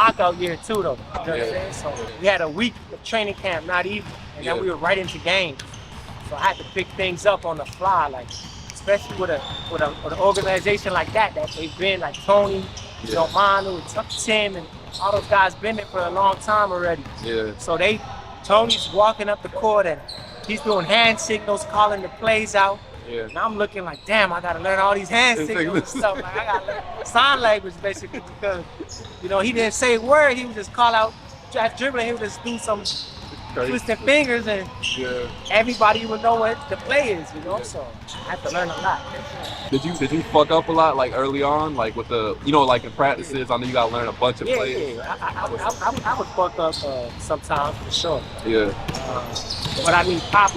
lockout year too, though. You know what I'm saying? So we had a week of training camp, not even, and then we were right into games. So I had to pick things up on the fly, like especially with an organization like that they've been like Tony, you know, Manu, Tim, and all those guys been there for a long time already. Yeah. So Tony's walking up the court and he's doing hand signals, calling the plays out. Yeah. And I'm looking like, damn, I gotta learn all these hand signals and stuff. Like I gotta learn sign language basically because, you know, he didn't say a word. He would just call out, just dribbling. He would just do some twisting fingers and everybody would know what the play is, you know. So I had to learn a lot. Did you fuck up a lot like early on, like with the, you know, like in practices? I know you gotta learn a bunch of plays. Yeah. I would fuck up sometimes for sure. Yeah. But I mean, Pop,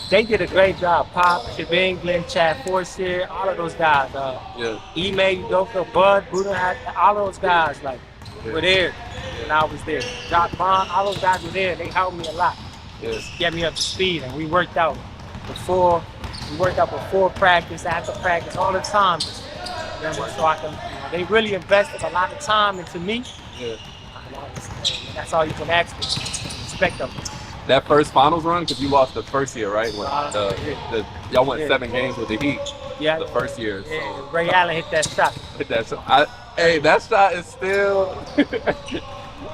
they did a great job. Pop, Shabin, Glenn, Chad Forsyth, all of those guys. Ime, Udoka, Bud, Buddha, all those guys were there when I was there. Jock Bond, all those guys were there. They helped me a lot. Just get me up to speed, and we worked out before practice, after practice, all the time. So I can. They really invested a lot of time into me. Yeah. That's all you can ask for. Respect them. That first finals run, because you lost the first year, right? When y'all went 7 games with the Heat. Yeah. The first year. So. Yeah, Ray Allen hit that shot. Hey, that shot is still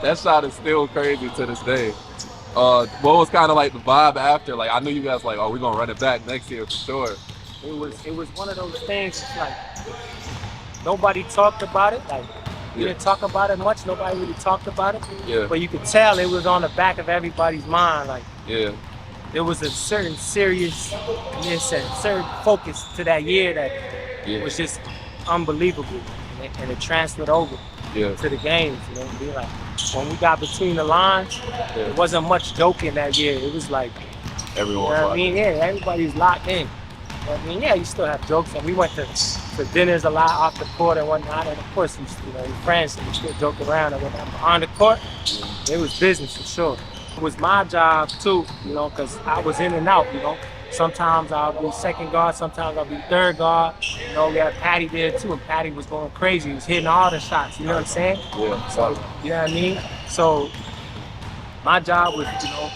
that shot is still crazy to this day. What was kind of like the vibe after? Like I knew you guys like, oh, we're gonna run it back next year for sure. It was one of those things. Like nobody talked about it. Like we didn't talk about it much. Nobody really talked about it. Yeah. But you could tell it was on the back of everybody's mind. Like there was a certain seriousness and certain focus to that year that was just unbelievable, and it transferred over to the games. You know, be like when we got between the lines, it wasn't much joking that year. It was like everyone. You know what I mean? Yeah, everybody's locked in. But, I mean, yeah, you still have jokes, and we went to dinners a lot off the court and whatnot, and of course, your friends, and we still joke around and whatnot. On the court, it was business for sure. It was my job too, you know, because I was in and out, you know. Sometimes I'll be second guard, sometimes I'll be third guard. You know, we had Patty there too, and Patty was going crazy. He was hitting all the shots, you know what I'm saying? Yeah. So, you know what I mean? So, my job was, you know,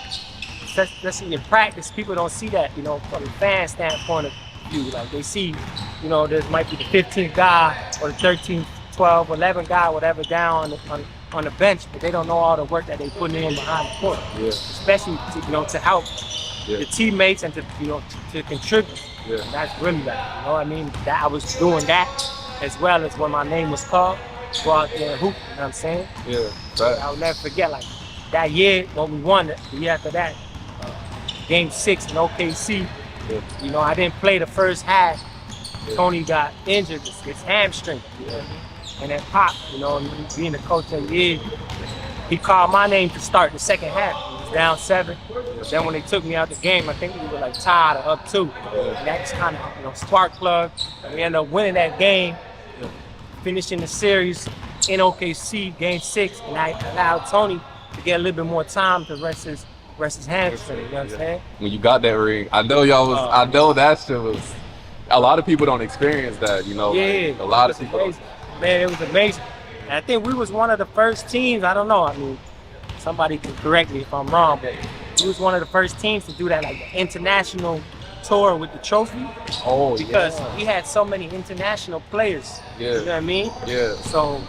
especially in practice, people don't see that, you know, from the fan standpoint of view. Like they see, you know, there might be the 15th guy or the 13th, 12th, 11th guy, whatever, down on the bench, but they don't know all the work that they putting in behind the court. Yeah. Especially to, you know, to help the teammates and to, you know, to contribute. Yeah. And that's really that, you know what I mean? That I was doing that as well as when my name was called, go out there and hoop, you know what I'm saying? Yeah. Right. I'll never forget, like that year when we won it, the year after that, Game 6 in OKC. You know, I didn't play the first half. Tony got injured, his hamstring. You know what I mean? And then Pop, you know, being the coach of the year, he called my name to start the second half. He was down 7. But then when they took me out the game, I think we were like tied or up 2. And that just kind of, you know, spark plug. And we ended up winning that game, finishing the series in OKC, Game 6. And I allowed Tony to get a little bit more time to rest his hamstring, you know what I'm saying? When you got that ring, I know y'all was, I know that shit was, a lot of people don't experience that, you know? Yeah. Like, a lot of people don't. Man, it was amazing. And I think we was one of the first teams, I don't know, I mean, somebody can correct me if I'm wrong, but we was one of the first teams to do that, like the international tour with the trophy. Oh, because we had so many international players, you know what I mean? Yeah. So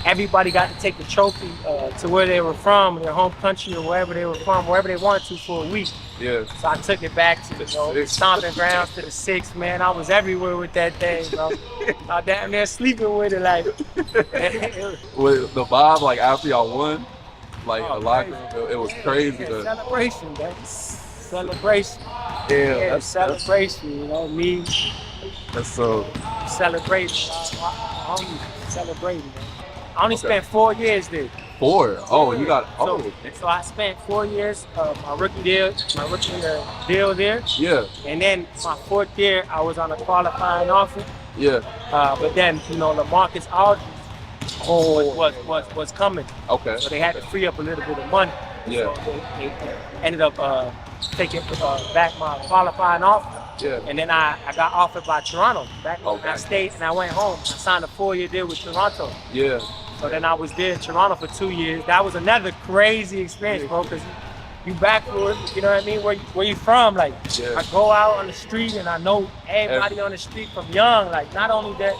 everybody got to take the trophy to where they were from, their home country or wherever they were from, wherever they wanted to for a week. Yeah. So I took it back to the stomping grounds, to the 6, man. I was everywhere with that thing, you know. I was down there sleeping with it, like. With the vibe, like after y'all won, like a lot, it was crazy. Yeah, celebration, man. Celebration. Yeah, that's celebration, you know, me. That's so. Celebrating. I'm celebrating, man. I only spent 4 years there. 4? Oh, you got, So I spent 4 years, my rookie deal there. Yeah. And then my 4th year, I was on a qualifying offer. Yeah. But then, you know, LaMarcus Aldridge was coming. Okay. So they had to free up a little bit of money. Yeah. So they ended up taking back my qualifying offer. Yeah. And then I got offered by Toronto. I stayed and I went home. I signed a 4-year deal with Toronto. Yeah. So then I was there in Toronto for 2 years. That was another crazy experience, bro, because you backward, you know what I mean? Where you from? Like, I go out on the street and I know everybody on the street from young. Like, not only that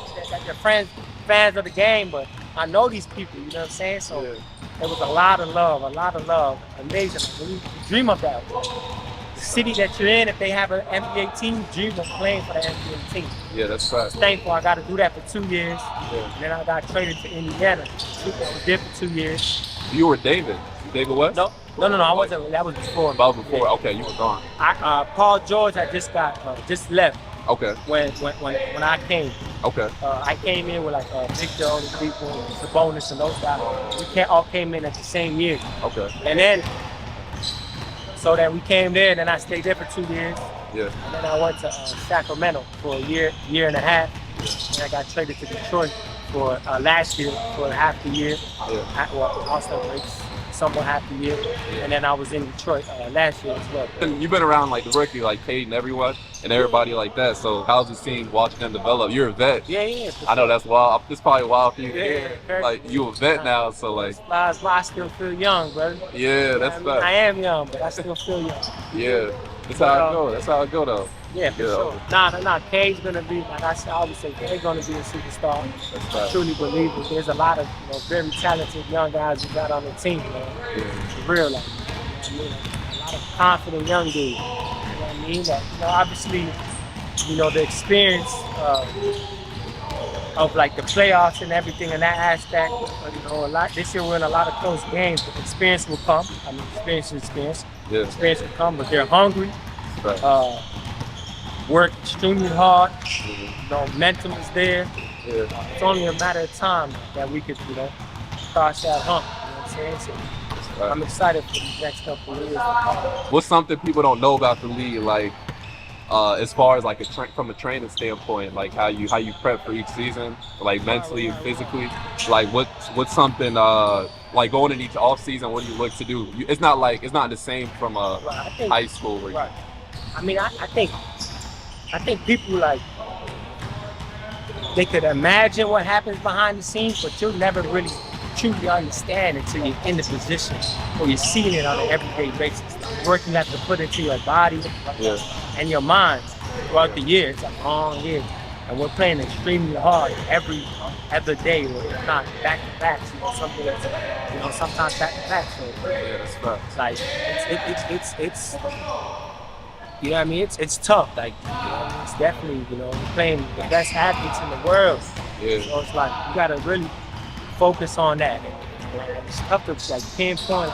they're fans of the game, but I know these people, you know what I'm saying? So there was a lot of love, amazing. You dream of that. The city that you're in, if they have an NBA team, you dream of playing for the NBA team. Yeah, that's right. I was thankful I got to do that for 2 years. And then I got traded to Indiana. I was there for 2 years. You were David West? No, I wasn't. That was before. About before. Okay, you were gone. Paul George had just left. Okay. When I came. Okay. I came in with like Victor, all these people, Sabonis, and those guys. We all came in at the same year. Okay. And then, so then we came there, and then I stayed there for 2 years. Yeah. And then I went to Sacramento for a year and a half. And I got traded to Detroit for last year for half the year. Yeah. All-Star breaks. Somewhat half the year, and then I was in Detroit last year as well. You've been around like the rookie, like Cade and everyone, and everybody like that. So how's it seeing watching them develop? You're a vet. Yeah. I know that's wild. It's probably wild for you. Yeah. Like you a vet now, so like. That's why I still feel young, brother. Yeah, that's fact. I am young, but I still feel young. Yeah, that's how it go. That's how it go though. Yeah, for sure. Nah. Cade's gonna be, like I always say, Cade's gonna be a superstar. I truly believe it. There's a lot of very talented young guys who got on the team, man. For real, like, you know what I mean? A lot of confident young dudes. You know what I mean? That, obviously, the experience of like the playoffs and everything in that aspect. A lot. This year we're in a lot of close games, but experience will come. I mean, experience is experience. Yeah. Experience will come, but they're hungry. Right. Work extremely hard. Momentum is there. Yeah. It's only a matter of time that we could, cross that hump. You know what I'm saying? So I'm excited for these next couple of years. What's something people don't know about the league, like as far as like from a training standpoint, like how you prep for each season, like mentally and physically, like what's something like going in each off season? What do you look to do? It's not the same from high school. Right. I mean, I think people like they could imagine what happens behind the scenes, but you'll never really truly understand until you're in the position or you're seeing it on an everyday basis. Work you have to put into your body and your mind throughout the year. It's a long year, and we're playing extremely hard every other day, or if not back to back. Some days, sometimes back to back. So that's right. Like it's. You know what I mean? It's tough. Like, it's definitely, we're playing the best athletes in the world. Yeah. So it's like, you gotta really focus on that. And it's tough to like pinpoint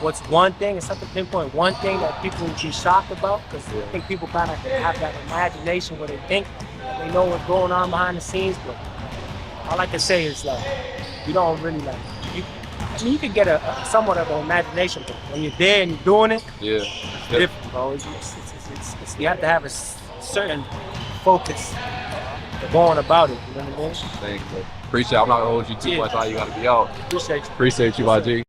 what's one thing. It's tough to pinpoint one thing that people would be shocked about, because I think people kind of have that imagination where they think that they know what's going on behind the scenes. But all I can say is like, you don't really like, you can get a somewhat of an imagination, but when you're there and you're doing it, it's different, bro. You have to have a certain focus going about it. You know what I mean? Thanks, bro. Appreciate it. I'm not gonna hold you too much. You gotta be out. Appreciate you. Appreciate you, my G.